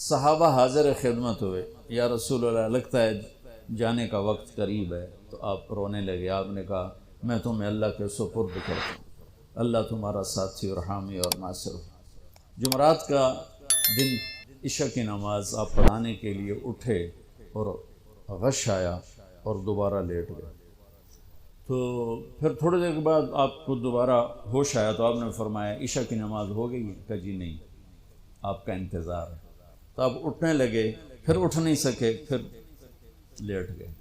صحابہ حاضر خدمت ہوئے، یا رسول اللہ لگتا ہے جانے کا وقت قریب ہے، تو آپ رونے لگے۔ آپ نے کہا میں تمہیں اللہ کے سپرد کرتا ہوں، اللہ تمہارا ساتھی اور حامی اور ناصر ہو۔ جمعرات کا دن عشاء کی نماز آپ پڑھانے کے لیے اٹھے اور غش آیا اور دوبارہ لیٹ گئے۔ تو پھر تھوڑی دیر کے بعد آپ کو دوبارہ ہوش آیا تو آپ نے فرمایا عشاء کی نماز ہو گئی ہے؟ کہا جی نہیں، آپ کا انتظار ہے۔ تو آپ اٹھنے لگے، پھر اٹھ نہیں سکے، پھر لیٹ گئے۔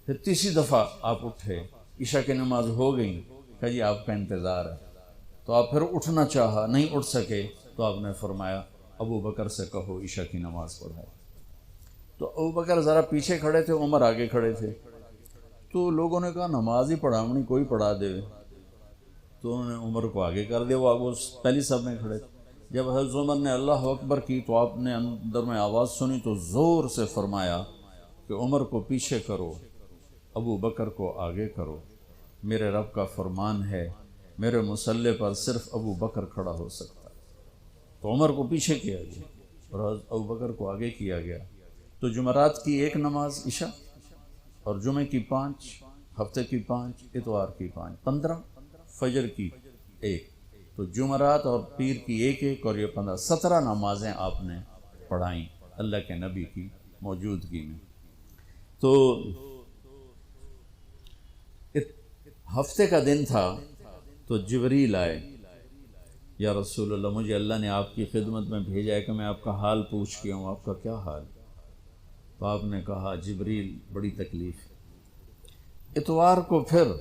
پھر تیسری دفعہ آپ اٹھے، عشاء کی نماز ہو گئی، کہا جی آپ کا انتظار ہے۔ تو آپ پھر اٹھنا چاہا، نہیں اٹھ سکے، تو آپ نے فرمایا ابو بکر سے کہو عشاء کی نماز پڑھائے۔ تو ابو بکر ذرا پیچھے کھڑے تھے، عمر آگے کھڑے تھے۔ تو لوگوں نے کہا نماز ہی پڑھاونی، کوئی پڑھا دے۔ تو انہوں نے عمر کو آگے کر دیا، وہ آگے پہلی صف میں کھڑے تھے۔ جب حضرت عمر نے اللہ اکبر کی تو آپ نے اندر میں آواز سنی تو زور سے فرمایا کہ عمر کو پیچھے کرو، ابو بکر کو آگے کرو، میرے رب کا فرمان ہے میرے مصلی پر صرف ابو بکر کھڑا ہو سکتا ہے۔ تو عمر کو پیچھے کیا گیا اور ابو بکر کو آگے کیا گیا۔ تو جمعرات کی ایک نماز عشاء، اور جمعے کی 5، ہفتے کی 5، اتوار کی 5، 15، فجر کی 1۔ تو جمعرات اور پیر کی ایک اور یہ 15، 17 نمازیں آپ نے پڑھائیں اللہ کے نبی کی موجودگی میں۔ تو ہفتے کا دن تھا تو جبریل آئے، یا رسول اللہ مجھے اللہ نے آپ کی خدمت میں بھیجا ہے کہ میں آپ کا حال پوچھ کے ہوں، آپ کا کیا حال؟ تو آپ نے کہا جبریل بڑی تکلیف ہے۔ اتوار کو پھر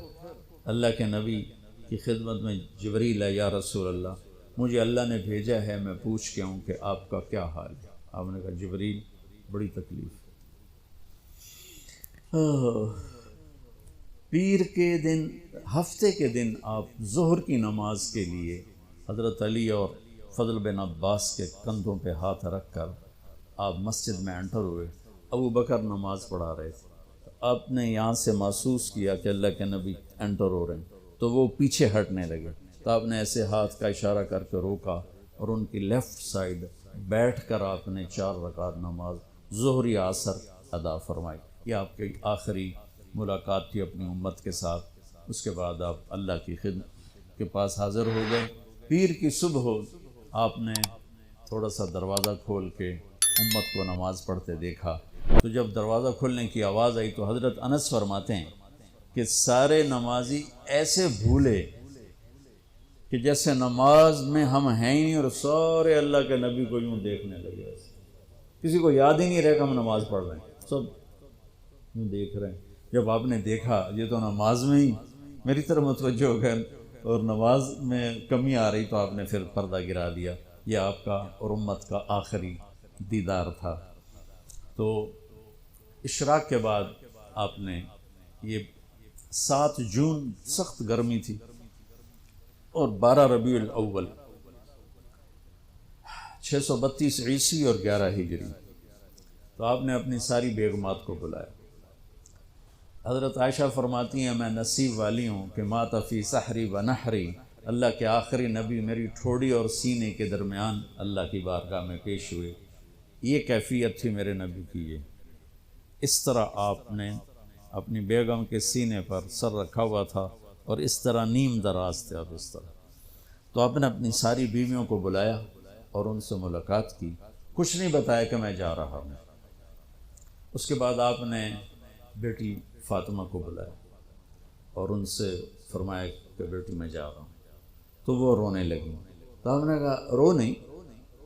اللہ کے نبی کی خدمت میں جبریل ہے، یا رسول اللہ مجھے اللہ نے بھیجا ہے میں پوچھ کے ہوں کہ آپ کا کیا حال ہے؟ آپ نے کہا جبریل بڑی تکلیف ہے۔ پیر کے دن، ہفتے کے دن آپ ظہر کی نماز کے لیے حضرت علی اور فضل بن عباس کے کندھوں پہ ہاتھ رکھ کر آپ مسجد میں انٹر ہوئے۔ ابو بکر نماز پڑھا رہے تھے، آپ نے یہاں سے محسوس کیا کہ اللہ کے نبی انٹر ہو رہے ہیں، تو وہ پیچھے ہٹنے لگے۔ تو آپ نے ایسے ہاتھ کا اشارہ کر کے روکا اور ان کی لیفٹ سائڈ بیٹھ کر آپ نے 4 رکعت نماز ظہر عصر ادا فرمائی۔ یہ آپ کی آخری ملاقات تھی اپنی امت کے ساتھ۔ اس کے بعد آپ اللہ کی خدمت کے پاس حاضر ہو گئے۔ پیر کی صبح ہو، آپ نے تھوڑا سا دروازہ کھول کے امت کو نماز پڑھتے دیکھا۔ تو جب دروازہ کھلنے کی آواز آئی تو حضرت انس فرماتے ہیں کہ سارے نمازی ایسے بھولے کہ جیسے نماز میں ہم ہیں ہی نہیں، اور سارے اللہ کے نبی کو یوں دیکھنے لگے۔ کسی کو یاد ہی نہیں رہے کہ ہم نماز پڑھ رہے ہیں، سب یوں دیکھ رہے ہیں۔ جب آپ نے دیکھا یہ تو نماز میں ہی میری طرف متوجہ ہو گئے اور نماز میں کمی آ رہی، تو آپ نے پھر پردہ گرا دیا۔ یہ آپ کا اور امت کا آخری دیدار تھا۔ تو اشراق کے بعد آپ نے، یہ 7 جون سخت گرمی تھی اور 12 ربیع الاول 632 عیسوی اور 11 ہجری، تو آپ نے اپنی ساری بیگمات کو بلایا۔ حضرت عائشہ فرماتی ہیں میں نصیب والی ہوں کہ مات فی سحری و نحری، اللہ کے آخری نبی میری ٹھوڑی اور سینے کے درمیان اللہ کی بارگاہ میں پیش ہوئے۔ یہ کیفیت تھی میرے نبی کی۔ یہ اس طرح آپ نے اپنی بیگم کے سینے پر سر رکھا ہوا تھا اور اس طرح نیم دراز تھے آپ اس طرح۔ تو آپ نے اپنی ساری بیویوں کو بلایا اور ان سے ملاقات کی، کچھ نہیں بتایا کہ میں جا رہا ہوں۔ اس کے بعد آپ نے بیٹی فاطمہ کو بلایا اور ان سے فرمایا کہ بیٹی میں جا رہا ہوں۔ تو وہ رونے لگی۔ تو آپ نے کہا رو نہیں،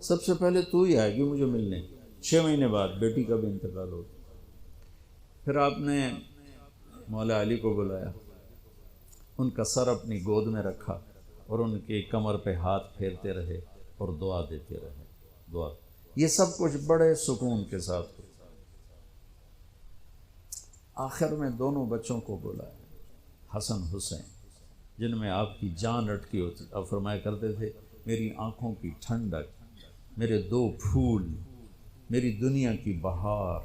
سب سے پہلے تو ہی آئے گی مجھے ملنے۔ 6 مہینے بعد بیٹی کا بھی انتقال ہو گیا۔ پھر آپ نے مولا علی کو بلایا، ان کا سر اپنی گود میں رکھا اور ان کی کمر پہ ہاتھ پھیرتے رہے اور دعا دیتے رہے، دعا۔ یہ سب کچھ بڑے سکون کے ساتھ ہوا۔ آخر میں دونوں بچوں کو بلایا، حسن حسین، جن میں آپ کی جان اٹکی ہوتی۔ آپ فرمایا کرتے تھے میری آنکھوں کی ٹھنڈک، میرے 2 پھول، میری دنیا کی بہار،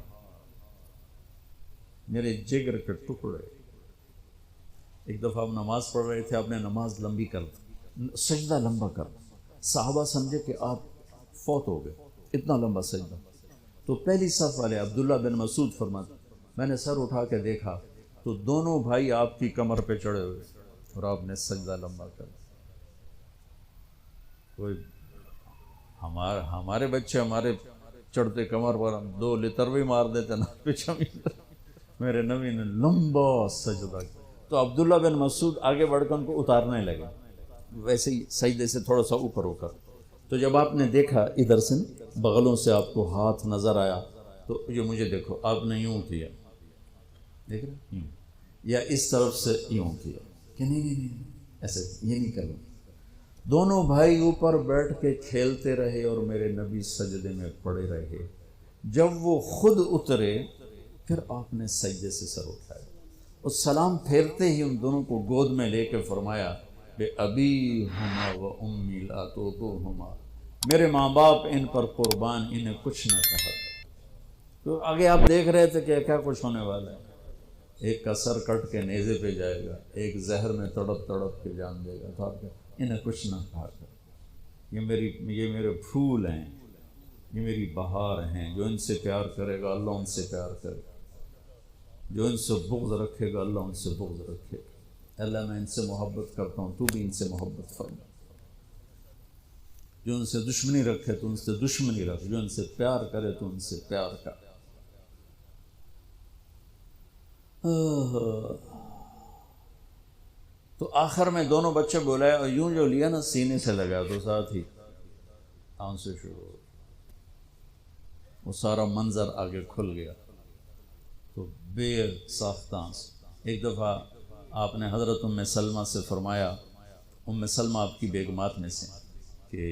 میرے جگر کے ٹکڑے۔ ایک دفعہ آپ نماز پڑھ رہے تھے، آپ نے نماز لمبی کر دی، سجدہ لمبا کر، صحابہ سمجھے کہ آپ فوت ہو گئے، اتنا لمبا سجدہ۔ تو پہلی صف والے عبداللہ بن مسعود فرماتے میں نے سر اٹھا کے دیکھا تو دونوں بھائی آپ کی کمر پہ چڑھے ہوئے اور آپ نے سجدہ لمبا کر کوئی ہمارے بچے ہمارے چڑھتے کمر پر 2 لتر بھی مار دیتے نا پیچھے میرے نبی نے لمبا سجدہ کیا تو عبداللہ بن مسعود آگے بڑھ کر ان کو اتارنے لگے ویسے ہی سجدے سے تھوڑا سا اوپر ہو کر. تو جب آپ نے دیکھا ادھر سے بغلوں سے آپ کو ہاتھ نظر آیا تو یہ مجھے دیکھو آپ نے یوں کیا دیکھ رہے یوں یا اس طرف سے یوں کیا کہ نہیں ایسے یہ نہیں کرنا. دونوں بھائی اوپر بیٹھ کے کھیلتے رہے اور میرے نبی سجدے میں پڑے رہے. جب وہ خود اترے پھر آپ نے سجدے سے سر اٹھایا اور سلام پھیرتے ہی ان دونوں کو گود میں لے کے فرمایا بے ابی ہما و امی لا توہما میرے ماں باپ ان پر قربان انہیں کچھ نہ کہا. تو آگے آپ دیکھ رہے تھے کہ کیا کچھ ہونے والا ہے. ایک کا سر کٹ کے نیزے پہ جائے گا ایک زہر میں تڑپ تڑپ کے جان دے گا. تو آپ انہیں کچھ نہ کہا کر یہ میرے پھول ہیں یہ میری بہار ہیں. جو ان سے پیار کرے گا اللہ ان سے پیار کرے گا. جو ان سے بغض رکھے گا اللہ ان سے بغض رکھے گا. اللہ میں ان سے محبت کرتا ہوں تو بھی ان سے محبت فرما. جو ان سے دشمنی رکھے تو ان سے دشمنی رکھ. جو ان سے پیار کرے تو ان سے پیار کر. تو آخر میں دونوں بچے بولائے اور یوں جو لیا نا سینے سے لگا تو ساتھ ہی آنکھ سے شروع ہو. وہ سارا منظر آگے کھل گیا تو بے ساختہ ایک دفعہ آپ نے حضرت ام سلمہ سے فرمایا ام سلمہ آپ کی بیگمات میں سے کہ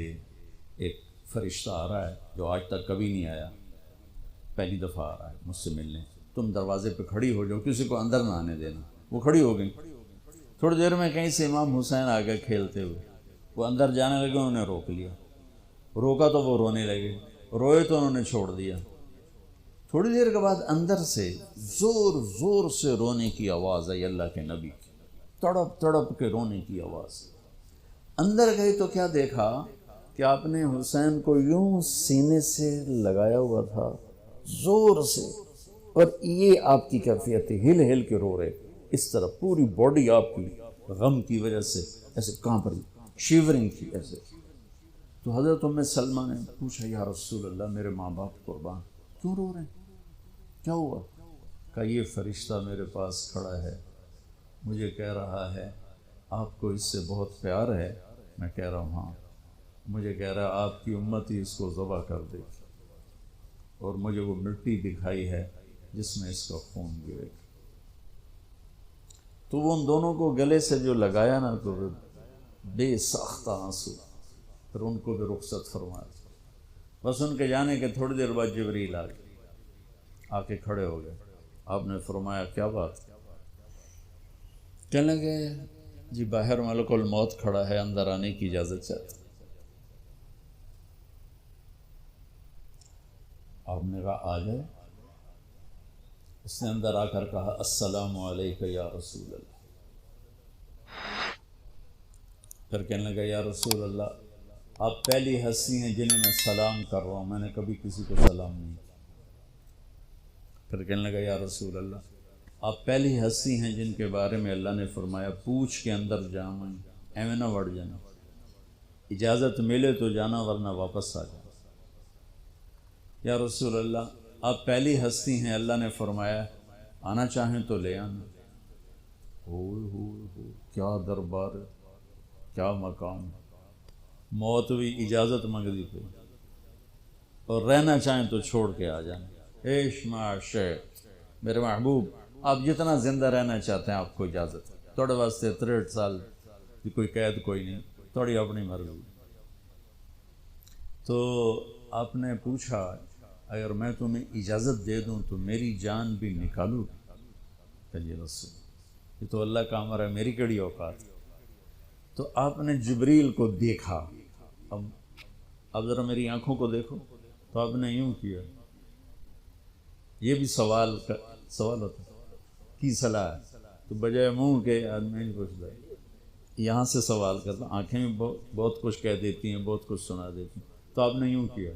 ایک فرشتہ آ رہا ہے جو آج تک کبھی نہیں آیا پہلی دفعہ آ رہا ہے مجھ سے ملنے. تم دروازے پہ کھڑی ہو جاؤ کسی کو اندر نہ آنے دینا. وہ کھڑی ہو گئی. تھوڑی دیر میں کہیں سے امام حسین آ گئے کھیلتے ہوئے. وہ اندر جانے لگے انہوں نے روک لیا. روکا تو وہ رونے لگے. روئے تو انہوں نے چھوڑ دیا. تھوڑی دیر کے بعد اندر سے زور زور سے رونے کی آواز آئی اللہ کے نبی کی. تڑپ تڑپ کے رونے کی آواز. اندر گئی تو کیا دیکھا کہ آپ نے حسین کو یوں سینے سے لگایا ہوا تھا زور سے اور یہ آپ کی کیفیت تھی ہل ہل کے رو رہے اس طرح. پوری باڈی آپ کی غم کی وجہ سے ایسے کانپ رہی شیورنگ تھی ایسے. تو حضرت ام سلمہ نے پوچھا یا رسول اللہ میرے ماں باپ قربان کیوں رو رہے ہیں کیا ہوا؟ کہا یہ فرشتہ میرے پاس کھڑا ہے مجھے کہہ رہا ہے آپ کو اس سے بہت پیار ہے. میں کہہ رہا ہوں ہاں. مجھے کہہ رہا ہے آپ کی امت ہی اس کو ذبح کر دے گی اور مجھے وہ مٹی دکھائی ہے جس میں اس کا خون گرے گا. تو وہ ان دونوں کو گلے سے جو لگایا نا تو بے ساختہ آنسو. پھر ان کو بھی رخصت فرمایا. بس ان کے جانے کے تھوڑی دیر بعد جبریل آ کے کھڑے ہو گئے. آپ نے فرمایا کیا بات؟ کہنے لگے جی باہر ملک الموت کھڑا ہے اندر آنے کی اجازت چاہتا. آپ نے کہا آ جائے. اس نے اندر آ کر کہا السلام علیکم یا رسول اللہ. پھر کہنے لگا یا رسول اللہ آپ پہلی ہستی ہیں جنہیں میں سلام کر رہا ہوں. میں نے کبھی کسی کو سلام نہیں کیا. پھر کہنے لگا یا رسول اللہ آپ پہلی ہستی ہیں جن کے بارے میں اللہ نے فرمایا پوچھ کے اندر جاؤں ایویں نہ وڑ جانا. اجازت ملے تو جانا ورنہ واپس آ جانا. یا رسول اللہ آپ پہلی ہستی ہیں اللہ نے فرمایا آنا چاہیں تو لے آنا. ہو کیا دربار کیا مقام. موت بھی اجازت منگتی پہ اور رہنا چاہیں تو چھوڑ کے آ جانا. عیش معاشے میرے محبوب آپ جتنا زندہ رہنا چاہتے ہیں آپ کو اجازت ہے. تھوڑے واسطے 63 سال کی کوئی قید کوئی نہیں تھوڑی اپنی مرضی. تو آپ نے پوچھا اگر میں تمہیں اجازت دے دوں تو میری جان بھی نکالو. کہ رسول یہ تو اللہ کا امر ہے میری کیڑی اوقات. تو آپ نے جبریل کو دیکھا. اب ذرا میری آنکھوں کو دیکھو. تو آپ نے یوں کیا. یہ بھی سوال ہوتا کی صلاح ہے تو بجائے منہ کے آدمی نہیں پوچھتا یہاں سے سوال کرتا. آنکھیں بھی بہت کچھ کہہ دیتی ہیں بہت کچھ سنا دیتی ہیں. تو آپ نے یوں کیا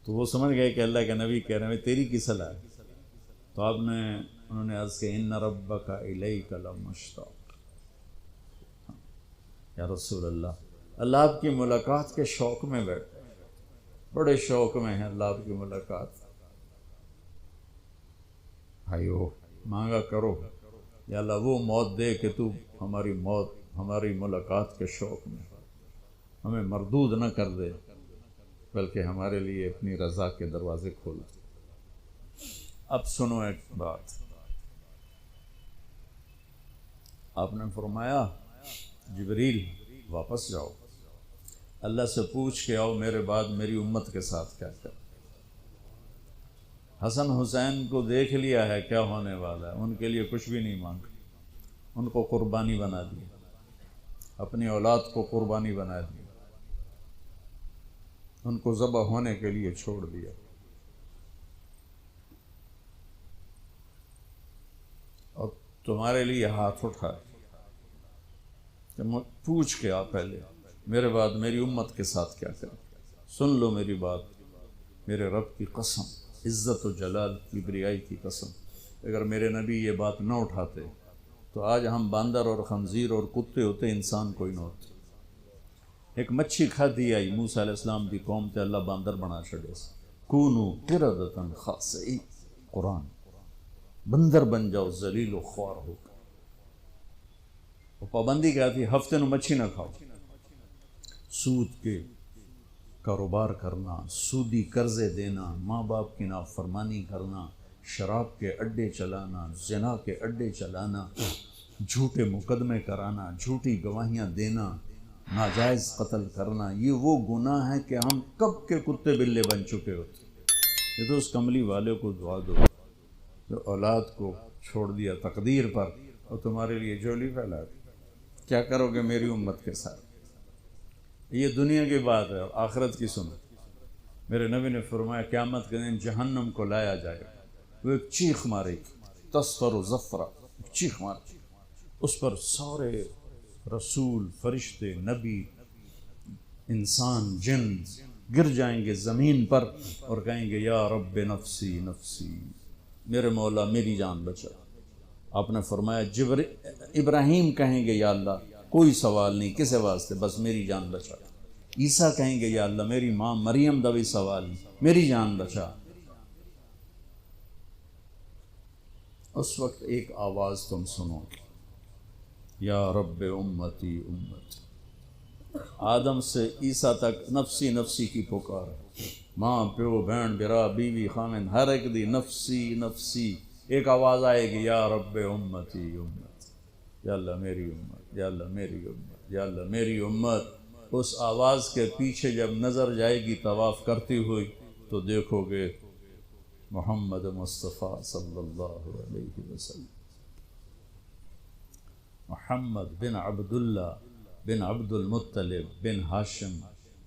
تو وہ سمجھ گئے کہ اللہ کے نبی کہہ رہے ہیں تیری کی صلاح ہے. تو انہوں نے عرض کہ ان ربک الیک لمشتاق. یا رسول اللہ آپ کی ملاقات کے شوق میں بیٹھے، بڑے شوق میں ہیں اللہ آپ کی ملاقات. بھائیو مانگا کرو یا اللہ وہ موت دے کہ تو ہماری ملاقات کے شوق میں ہمیں مردود نہ کر دے، بلکہ ہمارے لیے اپنی رضا کے دروازے کھول دے. اب سنو ایک بات، آپ نے فرمایا جبریل واپس جاؤ، اللہ سے پوچھ کے آؤ میرے بعد میری امت کے ساتھ کیا کر. حسن حسین کو دیکھ لیا ہے کیا ہونے والا ہے، ان کے لیے کچھ بھی نہیں مانگا، ان کو قربانی بنا دیا، اپنی اولاد کو قربانی بنا دیا، ان کو ذبح ہونے کے لیے چھوڑ دیا. اور تمہارے لیے ہاتھ اٹھائے کہ پوچھ کے آ پہلے میرے بعد میری امت کے ساتھ کیا کریں. سن لو میری بات، میرے رب کی قسم، عزت و جلال کی بریائی کی قسم، اگر میرے نبی یہ بات نہ اٹھاتے تو آج ہم باندر اور خنزیر اور کتے ہوتے، انسان کوئی نہ ہوتے. ایک مچھی کھادی آئی موسیٰ علیہ السلام دی قوم تے اللہ باندر بنا چھڑے سے، کونو قردۃ خاسئین، قرآن، بندر بن جاؤ ذلیل و خوار ہو. وہ پابندی کیا تھی؟ ہفتے نو مچھی نہ کھاؤ. سود کے کاروبار کرنا، سودی قرضے دینا، ماں باپ کی نافرمانی کرنا، شراب کے اڈے چلانا، زنا کے اڈے چلانا، جھوٹے مقدمے کرانا، جھوٹی گواہیاں دینا، ناجائز قتل کرنا، یہ وہ گناہ ہے کہ ہم کب کے کتے بلے بن چکے ہوتے. یہ تو اس کملی والے کو دعا دو جو اولاد کو چھوڑ دیا تقدیر پر اور تمہارے لیے جولی پھیلا دی. کیا کرو گے میری امت کے ساتھ؟ یہ دنیا کی بات ہے، اور آخرت کی سنو. میرے نبی نے فرمایا قیامت کے دن جہنم کو لایا جائے گا، وہ ایک چیخ مارے گی، تصفر و زفرہ، چیخ مارے گی. اس پر سارے رسول، فرشتے، نبی، انسان، جن گر جائیں گے زمین پر اور کہیں گے یا رب نفسی نفسی، میرے مولا میری جان بچا. آپ نے فرمایا ابراہیم کہیں گے یا اللہ کوئی سوال نہیں کسے واسطے، بس میری جان بچا. عیسیٰ کہیں گے یا اللہ میری ماں مریم دا بھی سوال نہیں، میری جان بچا. اس وقت ایک آواز تم سنو گے، یا رب امتی امتی. آدم سے عیسیٰ تک نفسی نفسی کی پکار ہے. ماں پیو بہن برا بیوی خامن ہر ایک دی نفسی نفسی. ایک آواز آئے گی یا رب امتی امتی، یا اللہ میری امت، یا اللہ میری امت، یا اللہ میری امت. اس آواز کے پیچھے جب نظر جائے گی طواف کرتی ہوئی تو دیکھو گے محمد مصطفیٰ صلی اللہ علیہ وسلم، محمد بن عبداللہ بن عبد المطلب بن ہاشم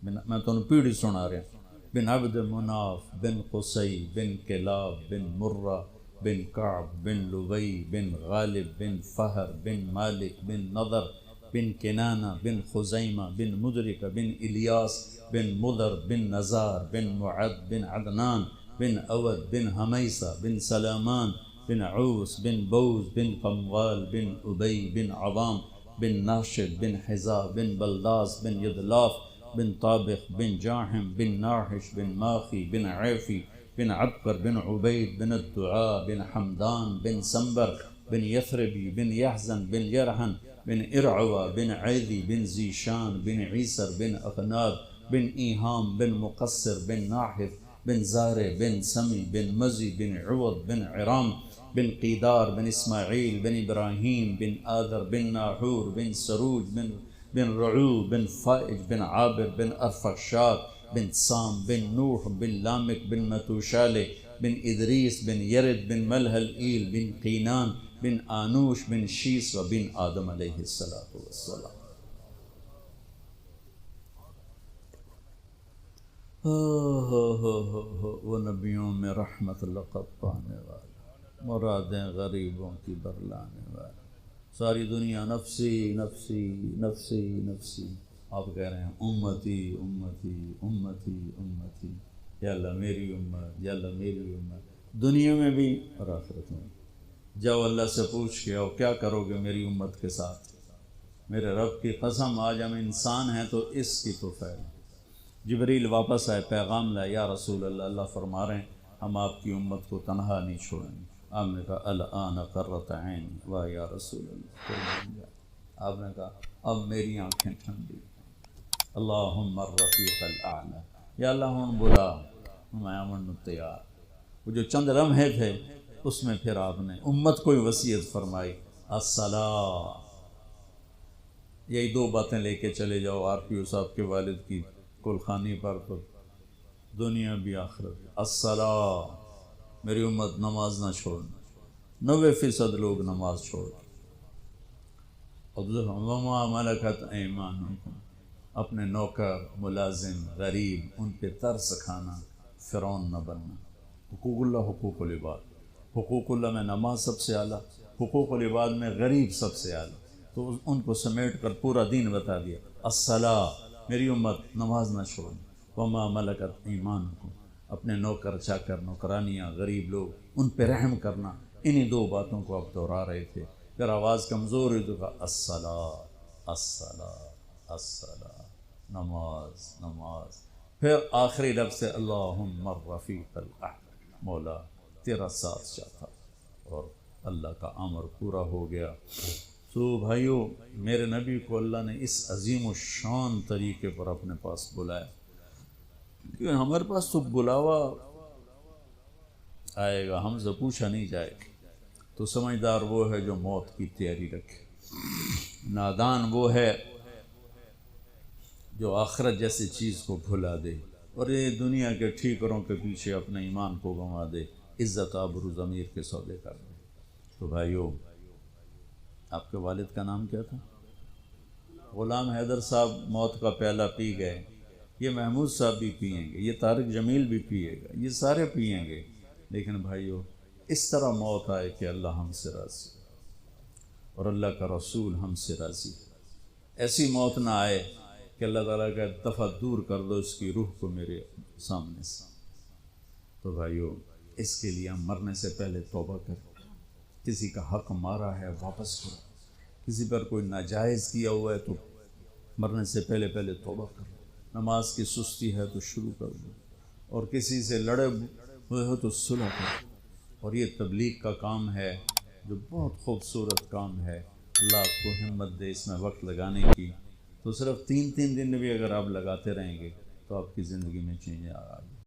میں تمہیں پیڑھی سنا رہا ہوں، بن عبد مناف بن قصی بن کلاب بن مرہ بن کعب بن لبی بن غالب بن فہر بن مالک بن نضر بن کنانہ بن خزیمہ بن مدرک بن الیاس بن مضر بن نزار بن معد بن عدنان بن اود بن حمیسہ بن سلامان بن عوس بن بوز بن قموال بن ابی بن عوام بن ناشد بن حزا بن بلداس بن یدلاف بن طابق بن جاحم بن ناحش بن ماخی بن عیفی بن عبقر بن عبید بن الدعاء بن حمدان بن سنبر بن یثربی بن یحزن بن یرحن بن ارعوى بن عیدی بن زیشان بن عیسر بن اخناد بن ایہام بن مقصر بن ناحف بن زارع بن سمی بن مزی بن عوض بن عرام بن قیدار بن اسماعیل بن ابراہیم بن آذر بن ناحور بن سروج بن رعو بن فائج بن عابر بن ارفخشاد بن سام بن نوح بن لامک بن متوشالہ بن ادریس بن یرد بن ملہل ایل بن قینان بن آنوش بن شیس و بن آدم علیہ السلام. وہ نبیوں میں رحمت لقب پانے والا، مرادیں غریبوں کی برلانے والا. ساری دنیا نفسی نفسی نفسی نفسی، آپ کہہ رہے ہیں امتی امتی امتی امتی. یا اللہ میری امت، یا اللہ میری امت، دنیا میں بھی اور آخرت میں بھی۔ جاؤ اللہ سے پوچھ کے آؤ کیا کرو گے میری امت کے ساتھ۔ میرے رب کی قسم آج ہم انسان ہیں تو اس کی تو خیر۔ جبریل واپس آئے، پیغام لائے، یا رسول اللہ، اللہ فرما رہے ہیں ہم آپ کی امت کو تنہا نہیں چھوڑیں گے۔ آپ نے کہا الآن قرۃ عینی، واہ یا رسول اللہ، قربان جائے۔ آپ نے کہا اب میری آنکھیں ٹھنڈی۔ اللہم الرفیق الاعلی، یا اللہ ہوں بلا میں امن تیار۔ وہ جو چند لمحے تھے اس میں پھر آپ نے امت کو وصیت فرمائی، الصلاۃ۔ یہی دو باتیں لے کے چلے جاؤ آر پی او صاحب کے والد کی کلخانی پر، تو دنیا بھی آخرت بھی۔ الصلاۃ، میری امت نماز نہ چھوڑنا۔ 90% لوگ نماز چھوڑ دیں۔ وما ملکت ایمانکم، اپنے نوکر، ملازم، غریب، ان پہ ترس کھانا، فرعون نہ بننا۔ حقوق اللہ، حقوق العباد۔ حقوق اللہ میں نماز سب سے اعلیٰ، حقوق العباد میں غریب سب سے اعلیٰ، تو ان کو سمیٹ کر پورا دین بتا دیا۔ الصلاۃ، میری امت نماز نہ چھوڑنا۔ وما ملکت ایمانکم، اپنے نوکر چاکر، نوکرانیاں، غریب لوگ، ان پہ رحم کرنا۔ انہی دو باتوں کو آپ دہرا رہے تھے۔ پھر آواز کمزور ہوئی تو کہا الصلاۃ، الصلاۃ، الصلاۃ، نماز، نماز۔ پھر آخری لفظ سے اللہم الرفیق الاعلی، مولا تیرا ساتھ چاہتا، اور اللہ کا امر پورا ہو گیا۔ تو بھائیو، میرے نبی کو اللہ نے اس عظیم و شان طریقے پر اپنے پاس بلایا، کیونکہ ہمارے پاس تو بلاوا آئے گا، ہم سے پوچھا نہیں جائے گا۔ تو سمجھدار وہ ہے جو موت کی تیاری رکھے، نادان وہ ہے جو آخرت جیسی چیز کو بھلا دے اور یہ دنیا کے ٹھیکروں کے پیچھے اپنے ایمان کو گنوا دے، عزت آبرو ضمیر کے سودے کر دے۔ تو بھائیو، آپ کے والد کا نام کیا تھا؟ غلام حیدر صاحب موت کا پیالہ پی گئے، یہ محمود صاحب بھی پئیں گے، یہ طارق جمیل بھی پیے گا، یہ سارے پئیں گے، لیکن بھائیو اس طرح موت آئے کہ اللہ ہم سے راضی اور اللہ کا رسول ہم سے راضی۔ ایسی موت نہ آئے کہ اللہ تعالیٰ کا دفعہ دور کر دو اس کی روح کو میرے سامنے سے۔ تو بھائیو، اس کے لیے ہم مرنے سے پہلے توبہ کریں۔ کسی کا حق مارا ہے واپس کرو، کسی پر کوئی ناجائز کیا ہوا ہے تو مرنے سے پہلے توبہ کرو۔ نماز کی سستی ہے تو شروع کر دو، اور کسی سے لڑے ہوئے ہو تو صلح کرو۔ اور یہ تبلیغ کا کام ہے جو بہت خوبصورت کام ہے، اللہ آپ کو ہمت دے اس میں وقت لگانے کی۔ تو صرف 3 دن بھی اگر آپ لگاتے رہیں گے تو آپ کی زندگی میں چینج آ گی۔